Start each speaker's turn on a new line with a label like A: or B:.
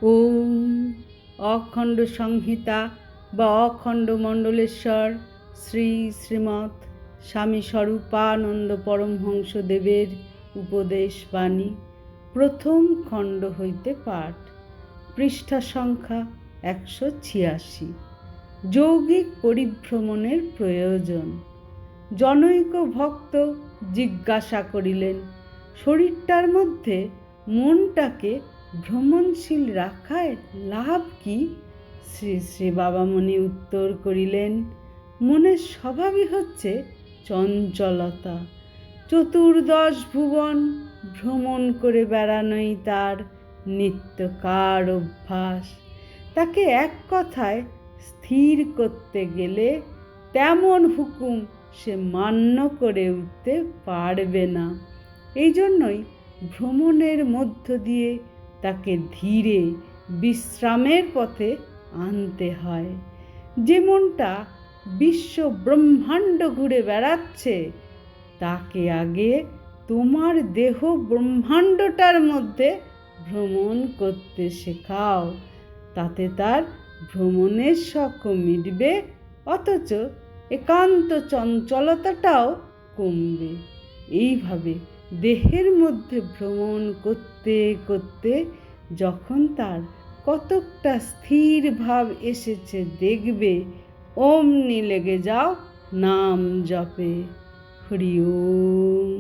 A: ওম অখণ্ড সংহিতা বা অখণ্ড মণ্ডলেশ্বর শ্রী শ্রীমৎ স্বামী স্বরূপানন্দ পরমহংসদেবের উপদেশ বাণী প্রথম খণ্ড হইতে পাঠ। পৃষ্ঠা সংখ্যা 186। যৌগিক পরিভ্রমণের প্রয়োজন। জনৈক ভক্ত জিজ্ঞাসা করিলেন, শরীরটার মধ্যে মনটাকে ভ্রমণশীল রাখায় লাভ কি? শ্রী শ্রী বাবামণি উত্তর করিলেন, মনের স্বভাবই হচ্ছে চঞ্চলতা। চতুর্দশ ভুবন ভ্রমণ করে বেড়ানোই তার নিত্যকার অভ্যাস। তাকে এক কথায় স্থির করতে গেলে তেমন হুকুম সে মান্য করে উঠতে পারবে না। এই জন্যই ভ্রমণের মধ্য দিয়ে তাকে ধীরে বিশ্রামের পথে আনতে হয়। যে মনটা বিশ্ব ব্রহ্মাণ্ড ঘুরে বেড়াচ্ছে, তাকে আগে তোমার দেহ ব্রহ্মাণ্ডটার মধ্যে ভ্রমণ করতে শেখাও। তাতে তার ভ্রমণের শখও মিটবে, অথচ একান্ত চঞ্চলতাটাও কমবে। এইভাবে দেহের মধ্যে ভ্রমণ করতে করতে যখন তার কতকটা স্থির ভাব এসেছে দেখবে, অমনি লেগে যাও নাম জপে। হরি ওম।